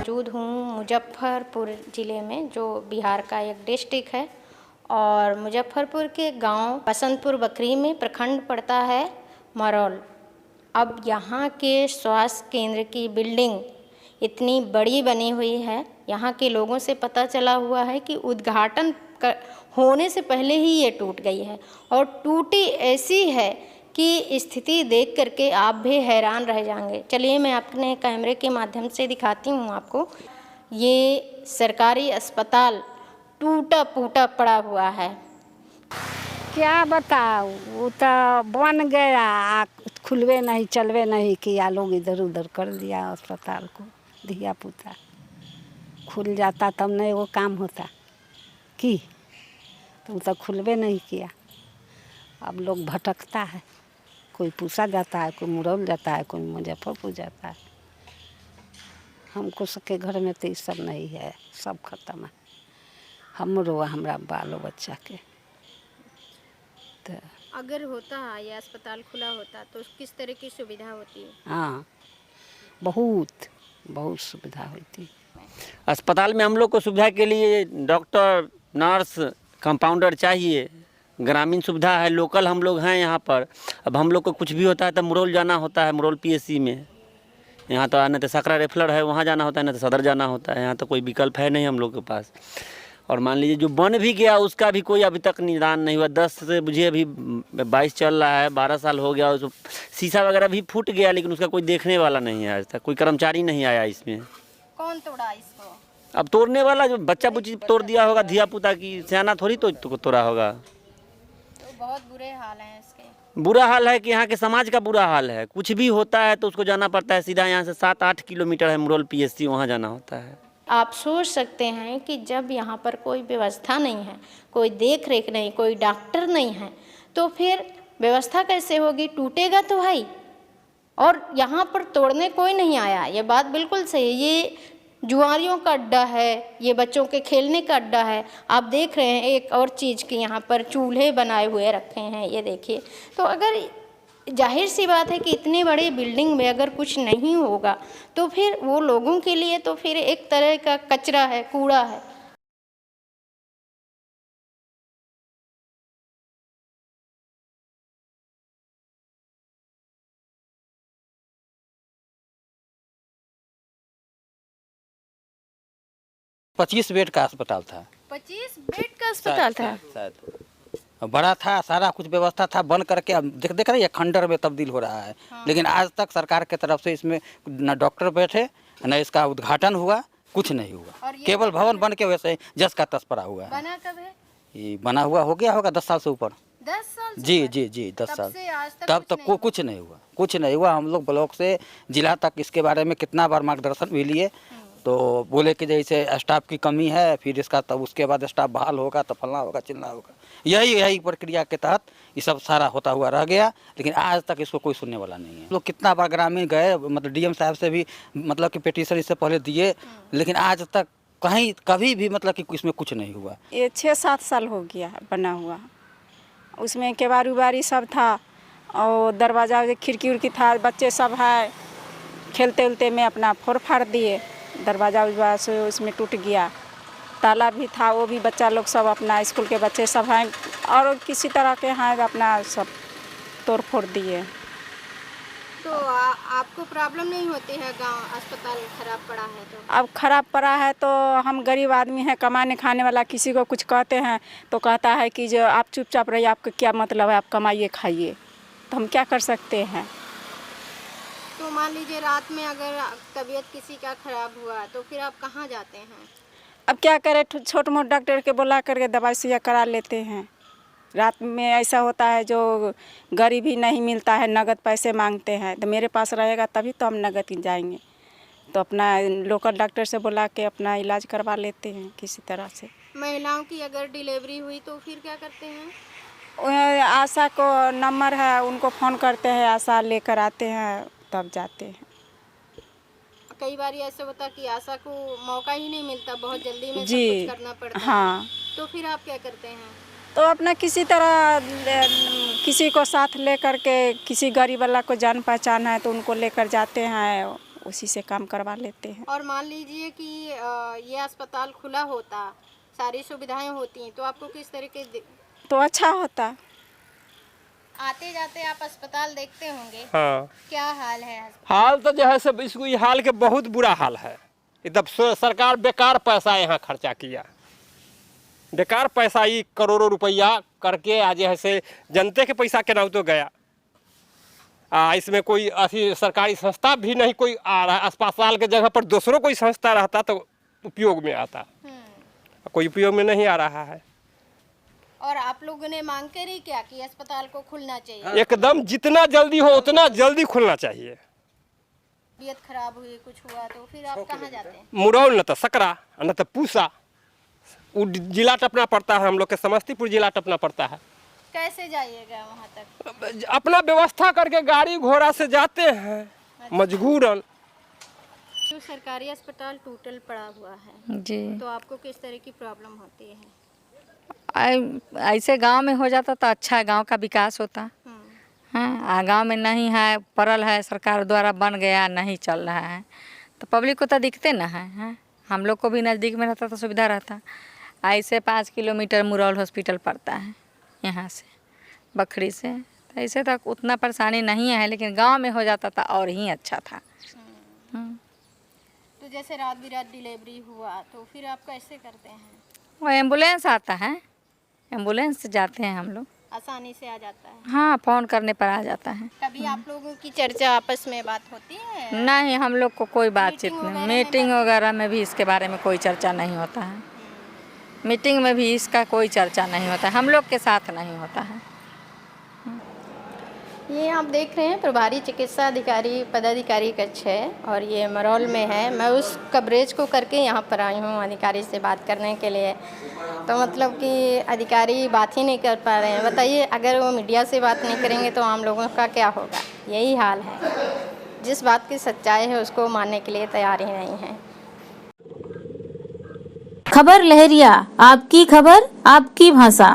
मौजूद हूँ मुजफ्फरपुर ज़िले में, जो बिहार का एक डिस्ट्रिक्ट है। और मुजफ्फरपुर के गांव बसंतपुर बकरी में प्रखंड पड़ता है मरौल। अब यहाँ के स्वास्थ्य केंद्र की बिल्डिंग इतनी बड़ी बनी हुई है, यहाँ के लोगों से पता चला हुआ है कि उद्घाटन होने से पहले ही ये टूट गई है, और टूटी ऐसी है कि स्थिति देख करके आप भी हैरान रह जाएंगे। चलिए मैं अपने कैमरे के माध्यम से दिखाती हूँ आपको। ये सरकारी अस्पताल टूटा फूटा पड़ा हुआ है। क्या बताओ, वो तो बन गया, खुलवे नहीं चलवे नहीं किया, लोग इधर उधर कर दिया अस्पताल को। धिया पुता खुल जाता तब नहीं वो काम होता कि तुम तो खुलवे नहीं किया। अब लोग भटकता है, कोई पूसा जाता है, कोई मुरौल जाता है, कोई मुजफ्फरपुर जाता है। हमको सके घर में तो ये सब नहीं है, सब खत्म है। हमरो हमारा बालो बच्चा के। तो अगर होता ये अस्पताल खुला होता तो किस तरह की सुविधा होती है? हाँ, बहुत बहुत सुविधा होती। अस्पताल में हम लोग को सुविधा के लिए डॉक्टर, नर्स, कंपाउंडर चाहिए। ग्रामीण सुविधा है, लोकल हम लोग हैं यहाँ पर। अब हम लोग को कुछ भी होता है तो मुरौल जाना होता है, मुरौल पीएससी में। यहाँ तो नहीं तो सकरा रेफलर है, वहाँ जाना होता है, नहीं तो सदर जाना होता है। यहाँ तो कोई विकल्प है नहीं हम लोग के पास। और मान लीजिए जो बन भी गया उसका भी कोई अभी तक निदान नहीं हुआ। 10 से मुझे अभी 22 चल रहा है, 12 साल हो गया। उस शीशा वगैरह भी फूट गया, लेकिन उसका कोई देखने वाला नहीं है। आज तक कोई कर्मचारी नहीं आया इसमें। कौन तोड़ा इसको? अब तोड़ने वाला जो बच्चा बुच्ची तोड़ दिया होगा, धिया पुता की, सियाना थोड़ी तो तोड़ा होगा। तो बहुत बुरे हाल हैं इसके। बुरा हाल है कि यहाँ के समाज का बुरा हाल है। कुछ भी होता है तो उसको जाना पड़ता है सीधा। यहाँ से 7-8 किलोमीटर है मुरौल पीएससी, वहाँ जाना होता है। आप सोच सकते हैं कि जब यहाँ पर कोई व्यवस्था नहीं है, कोई देख रेख नहीं, कोई डॉक्टर नहीं है, तो फिर व्यवस्था कैसे होगी? टूटेगा तो भाई। और यहाँ पर तोड़ने कोई नहीं आया, ये बात बिल्कुल सही है। ये जुआरियों का अड्डा है, ये बच्चों के खेलने का अड्डा है। आप देख रहे हैं एक और चीज़ की यहाँ पर चूल्हे बनाए हुए रखे हैं, ये देखिए। तो अगर जाहिर सी बात है कि इतनी बड़ी बिल्डिंग में अगर कुछ नहीं होगा तो फिर वो लोगों के लिए तो फिर एक तरह का कचरा है, कूड़ा है। पच्चीस बेड का अस्पताल था। 25 बेड का अस्पताल था शायद। बड़ा था, सारा कुछ व्यवस्था था, बन करके अब देख रहे हैं खंडर में तब्दील हो रहा है। हाँ। लेकिन आज तक सरकार के तरफ से इसमें न डॉक्टर बैठे, न इसका उद्घाटन हुआ, कुछ नहीं हुआ। केवल भवन बन के वैसे जस का तस पड़ा हुआ है। बना कब है? ये बना हुआ हो गया होगा 10 साल से ऊपर। 10 साल से? जी 10 साल। तब तक कुछ नहीं हुआ, कुछ नहीं हुआ। हम लोग ब्लॉक से जिला तक इसके बारे में कितना बार मार्गदर्शन भी लिए, तो बोले कि जैसे स्टाफ की कमी है, फिर इसका तब उसके बाद स्टाफ बहाल होगा तो फलना होगा चिलना होगा। यही प्रक्रिया के तहत ये सब सारा होता हुआ रह गया, लेकिन आज तक इसको कोई सुनने वाला नहीं है। लोग कितना बार ग्रामीण गए, मतलब डीएम साहब से भी मतलब कि पिटीशन इससे पहले दिए, लेकिन आज तक कहीं कभी भी मतलब कि इसमें कुछ नहीं हुआ। ये 6-7 साल हो गया बना हुआ। उसमें केवारी उबारी सब था, और दरवाज़ा खिड़की उड़की था, बच्चे सब है, खेलते उलते में अपना फोड़ फाड़ दिए। दरवाज़ा से उसमें टूट गया। ताला भी था, वो भी बच्चा लोग सब अपना स्कूल के बच्चे सब हैं और किसी तरह के हैं अपना सब तोड़ फोड़ दिए। तो आपको प्रॉब्लम नहीं होती है गांव अस्पताल खराब पड़ा है तो? अब खराब पड़ा है तो हम गरीब आदमी हैं, कमाने खाने वाला, किसी को कुछ कहते हैं तो कहता है कि जो आप चुपचाप रहिए, आपका क्या मतलब है, आप कमाइए खाइए। तो हम क्या कर सकते हैं? तो मान लीजिए रात में अगर तबीयत किसी का खराब हुआ तो फिर आप कहाँ जाते हैं? अब क्या करें, छोटे मोटे डॉक्टर के बुला करके दवाई सुइया करा लेते हैं। रात में ऐसा होता है जो गरीब ही नहीं मिलता है, नगद पैसे मांगते हैं। तो मेरे पास रहेगा तभी तो हम नगद जाएंगे, तो अपना लोकल डॉक्टर से बुला के अपना इलाज करवा लेते हैं किसी तरह से। महिलाओं की अगर डिलीवरी हुई तो फिर क्या करते हैं? आशा को नंबर है, उनको फ़ोन करते हैं, आशा लेकर आते हैं, तब जाते हैं। कई बार ऐसा होता कि आशा को मौका ही नहीं मिलता, बहुत जल्दी में सब कुछ करना पड़ता है। हाँ, तो फिर आप क्या करते हैं? तो अपना किसी तरह किसी को साथ ले करके, किसी गरीब वाला को जान पहचान है तो उनको लेकर जाते हैं, उसी से काम करवा लेते हैं। और मान लीजिए कि ये अस्पताल खुला होता, सारी सुविधाएं होती, तो आपको किस तरीके तो अच्छा होता। आते जाते आप अस्पताल देखते होंगे, हाँ, क्या हाल है? हाल तो जो है सब इसको, ये हाल के बहुत बुरा हाल है। एकदम सरकार बेकार पैसा यहाँ खर्चा किया, बेकार पैसा ही करोड़ों रुपया करके आज ऐसे जनते के पैसा के नाव तो गया। इसमें कोई ऐसी सरकारी संस्था भी नहीं कोई आ रहा। अस्पताल के जगह पर दूसरों कोई संस्था रहता तो उपयोग में आता, कोई उपयोग में नहीं आ रहा है। और आप लोगों ने मांग करी क्या कि अस्पताल को खुलना चाहिए? एकदम जितना जल्दी हो उतना जल्दी खुलना चाहिए। तबीयत खराब हुई, कुछ हुआ तो फिर आप कहाँ जाते हैं? मुरौल न तो सकरा न तो पूसा, वो जिला टपना पड़ता है। हम लोग के समस्तीपुर जिला टपना पड़ता है। कैसे जाइएगा वहाँ तक? अपना व्यवस्था करके गाड़ी घोड़ा से जाते हैं मजबूरन। जो सरकारी अस्पताल टूटल पड़ा हुआ है जी, तो आपको किस तरह की प्रॉब्लम होती है? ऐसे गांव में हो जाता तो अच्छा है, गांव का विकास होता है। गांव में नहीं है, पड़ल है, सरकार द्वारा बन गया, नहीं चल रहा है तो पब्लिक को तो दिखते ना है। हम लोग को भी नज़दीक में रहता तो सुविधा रहता। ऐसे 5 किलोमीटर मुरौल हॉस्पिटल पड़ता है यहाँ से, बखरी से, तो ऐसे तक उतना परेशानी नहीं है, लेकिन गांव में हो जाता था और ही अच्छा था। तो जैसे रात बिरात डिलीवरी हुआ तो फिर आप कैसे करते हैं? वो एम्बुलेंस आता है, एम्बुलेंस से जाते हैं हम लोग, आसानी से आ जाता है? हाँ, फ़ोन करने पर आ जाता है। कभी आप लोगों की चर्चा आपस में बात होती है? नहीं, हम लोग को कोई बातचीत मीटिंग नहीं, वगैरह में मीटिंग वगैरह में भी इसके बारे में कोई चर्चा नहीं होता है। मीटिंग में भी इसका कोई चर्चा नहीं होता है, हम लोग के साथ नहीं होता है। ये आप देख रहे हैं प्रभारी चिकित्सा अधिकारी पदाधिकारी कक्ष है और ये मरौल में है। मैं उस कवरेज को करके यहाँ पर आई हूँ अधिकारी से बात करने के लिए, तो मतलब कि अधिकारी बात ही नहीं कर पा रहे हैं। बताइए, अगर वो मीडिया से बात नहीं करेंगे तो आम लोगों का क्या होगा? यही हाल है, जिस बात की सच्चाई है उसको मानने के लिए तैयार ही नहीं है। खबर लहरिया, आपकी खबर आपकी भाषा।